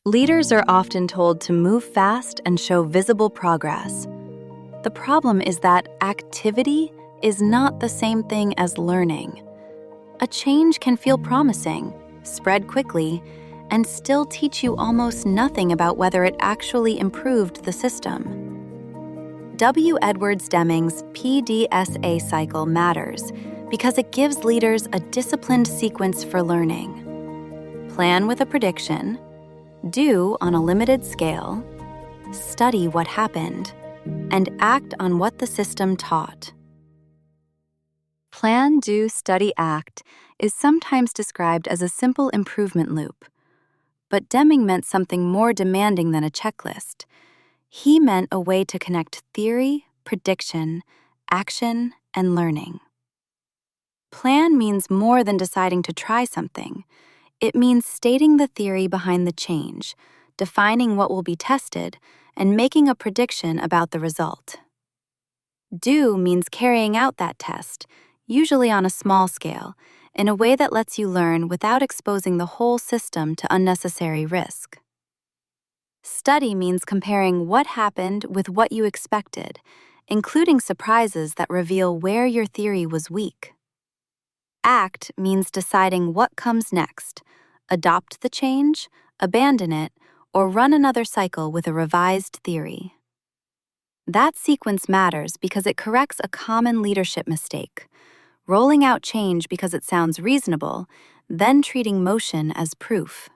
Leaders are often told to move fast and show visible progress. The problem is that activity is not the same thing as learning. A change can feel promising, spread quickly, and still teach you almost nothing about whether it actually improved the system. W. Edwards Deming's PDSA cycle matters because it gives leaders a disciplined sequence for learning. Plan with a prediction, do on a limited scale, study what happened, and act on what the system taught. Plan-Do-Study-Act is sometimes described as a simple improvement loop. But Deming meant something more demanding than a checklist. He meant a way to connect theory, prediction, action, and learning. Plan means more than deciding to try something. It means stating the theory behind the change, defining what will be tested, and making a prediction about the result. Do means carrying out that test, usually on a small scale, in a way that lets you learn without exposing the whole system to unnecessary risk. Study means comparing what happened with what you expected, including surprises that reveal where your theory was weak. Act means deciding what comes next, adopt the change, abandon it, or run another cycle with a revised theory. That sequence matters because it corrects a common leadership mistake: rolling out change because it sounds reasonable, then treating motion as proof.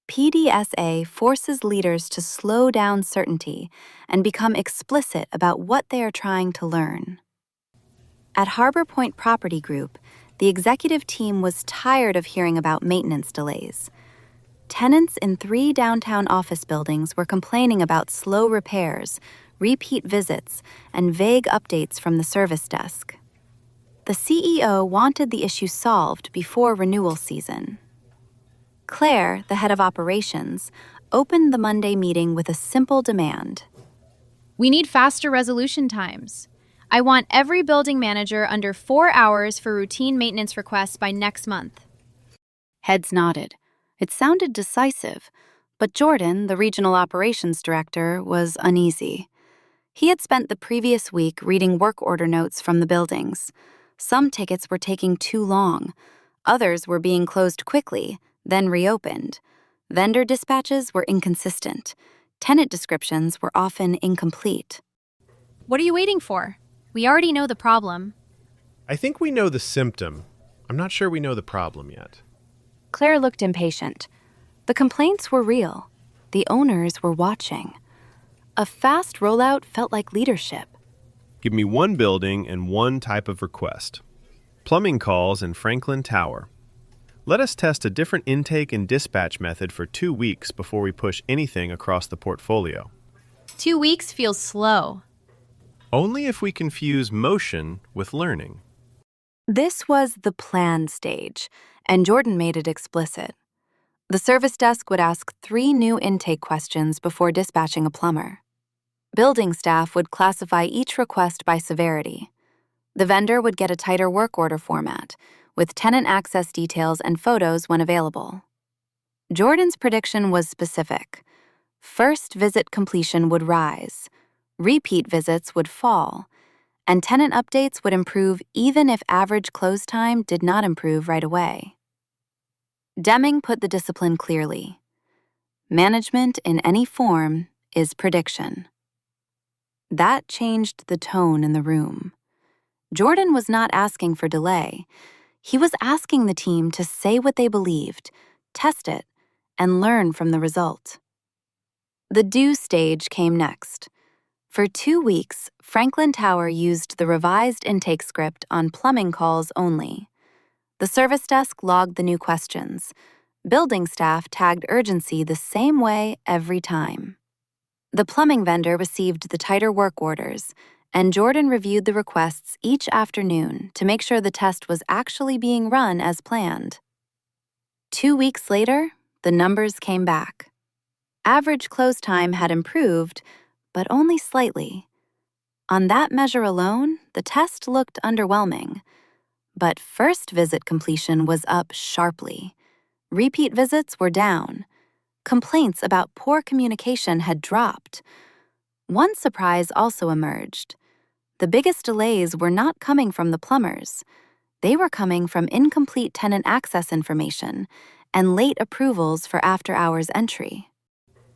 PDSA forces leaders to slow down certainty and become explicit about what they are trying to learn. At Harbor Point Property Group, the executive team was tired of hearing about maintenance delays. Tenants in 3 downtown office buildings were complaining about slow repairs, repeat visits, and vague updates from the service desk. The CEO wanted the issue solved before renewal season. Claire, the head of operations, opened the Monday meeting with a simple demand. We need faster resolution times. I want every building manager under 4 hours for routine maintenance requests by next month. Heads nodded. It sounded decisive, but Jordan, the regional operations director, was uneasy. He had spent the previous week reading work order notes from the buildings. Some tickets were taking too long. Others were being closed quickly, then reopened. Vendor dispatches were inconsistent. Tenant descriptions were often incomplete. What are you waiting for? We already know the problem. I think we know the symptom. I'm not sure we know the problem yet. Claire looked impatient. The complaints were real. The owners were watching. A fast rollout felt like leadership. Give me one building and one type of request. Plumbing calls in Franklin Tower. Let us test a different intake and dispatch method for 2 weeks before we push anything across the portfolio. 2 weeks feels slow. Only if we confuse motion with learning. This was the plan stage, and Jordan made it explicit. The service desk would ask 3 new intake questions before dispatching a plumber. Building staff would classify each request by severity. The vendor would get a tighter work order format, with tenant access details and photos when available. Jordan's prediction was specific. First visit completion would rise, repeat visits would fall, and tenant updates would improve even if average close time did not improve right away. Deming put the discipline clearly. Management in any form is prediction. That changed the tone in the room. Jordan was not asking for delay. He was asking the team to say what they believed, test it, and learn from the result. The do stage came next. For 2 weeks, Franklin Tower used the revised intake script on plumbing calls only. The service desk logged the new questions. Building staff tagged urgency the same way every time. The plumbing vendor received the tighter work orders, and Jordan reviewed the requests each afternoon to make sure the test was actually being run as planned. 2 weeks later, the numbers came back. Average close time had improved, but only slightly. On that measure alone, the test looked underwhelming. But first visit completion was up sharply. Repeat visits were down. Complaints about poor communication had dropped. One surprise also emerged. The biggest delays were not coming from the plumbers. They were coming from incomplete tenant access information and late approvals for after-hours entry.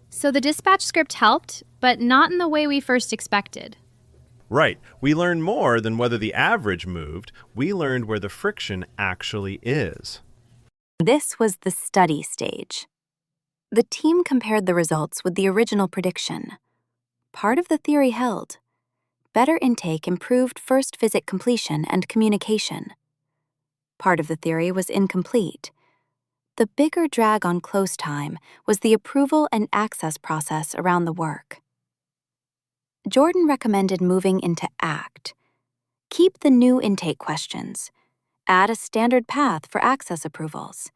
So the dispatch script helped, but not in the way we first expected. Right. We learned more than whether the average moved. We learned where the friction actually is. This was the study stage. The team compared the results with the original prediction. Part of the theory held. Better intake improved first visit completion and communication. Part of the theory was incomplete. The bigger drag on close time was the approval and access process around the work. Jordan recommended moving into ACT. Keep the new intake questions. Add a standard path for access approvals.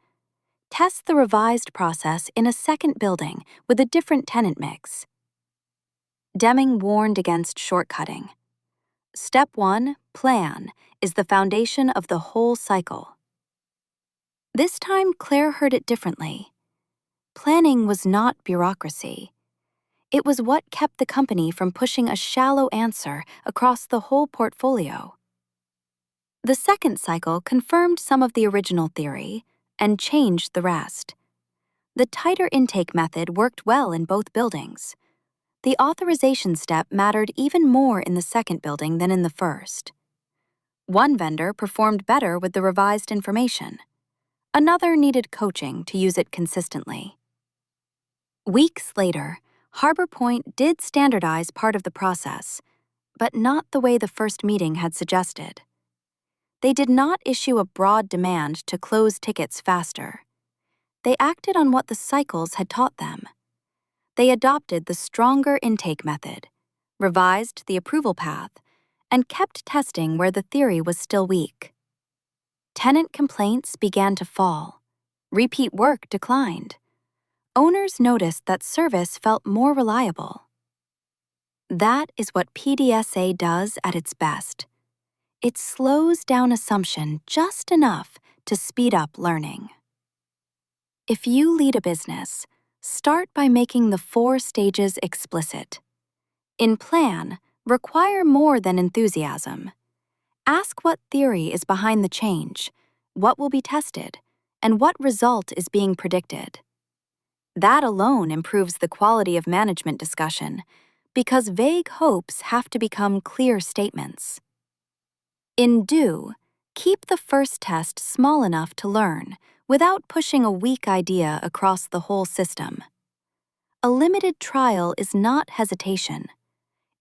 Test the revised process in a second building with a different tenant mix. Deming warned against shortcutting. Step 1, plan, is the foundation of the whole cycle. This time, Claire heard it differently. Planning was not bureaucracy. It was what kept the company from pushing a shallow answer across the whole portfolio. The second cycle confirmed some of the original theory and changed the rest. The tighter intake method worked well in both buildings. The authorization step mattered even more in the second building than in the first. One vendor performed better with the revised information. Another needed coaching to use it consistently. Weeks later, Harbor Point did standardize part of the process, but not the way the first meeting had suggested. They did not issue a broad demand to close tickets faster. They acted on what the cycles had taught them. They adopted the stronger intake method, revised the approval path, and kept testing where the theory was still weak. Tenant complaints began to fall. Repeat work declined. Owners noticed that service felt more reliable. That is what PDSA does at its best. It slows down assumption just enough to speed up learning. If you lead a business, start by making the 4 stages explicit. In plan, require more than enthusiasm. Ask what theory is behind the change, what will be tested, and what result is being predicted. That alone improves the quality of management discussion, because vague hopes have to become clear statements. In Do, keep the first test small enough to learn without pushing a weak idea across the whole system. A limited trial is not hesitation.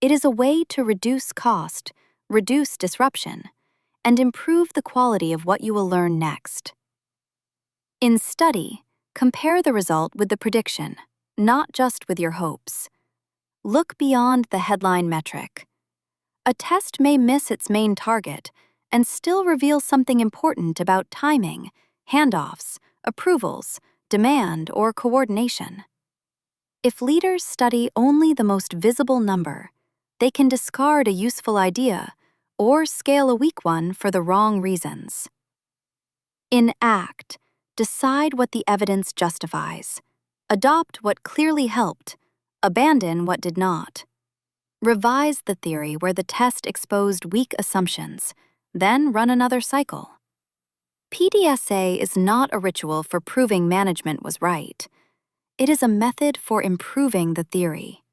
It is a way to reduce cost, reduce disruption, and improve the quality of what you will learn next. In Study, compare the result with the prediction, not just with your hopes. Look beyond the headline metric. A test may miss its main target and still reveal something important about timing, handoffs, approvals, demand, or coordination. If leaders study only the most visible number, they can discard a useful idea or scale a weak one for the wrong reasons. In ACT, decide what the evidence justifies. Adopt what clearly helped. Abandon what did not. Revise the theory where the test exposed weak assumptions, then run another cycle. PDSA is not a ritual for proving management was right. It is a method for improving the theory.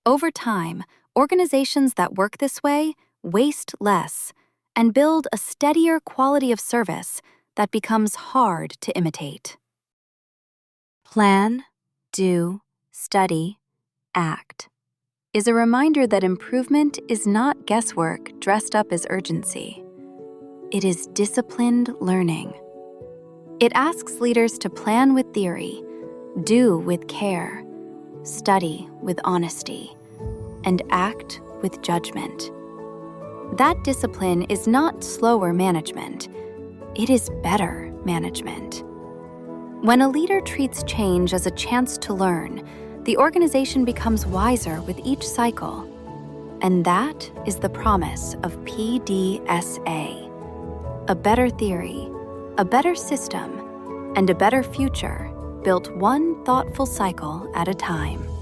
Over time, organizations that work this way waste less and build a steadier quality of service that becomes hard to imitate. Plan, do, study, act is a reminder that improvement is not guesswork dressed up as urgency. It is disciplined learning. It asks leaders to plan with theory, do with care, study with honesty, and act with judgment. That discipline is not slower management. It is better management. When a leader treats change as a chance to learn, the organization becomes wiser with each cycle. And that is the promise of PDSA. A better theory, a better system, and a better future built one thoughtful cycle at a time.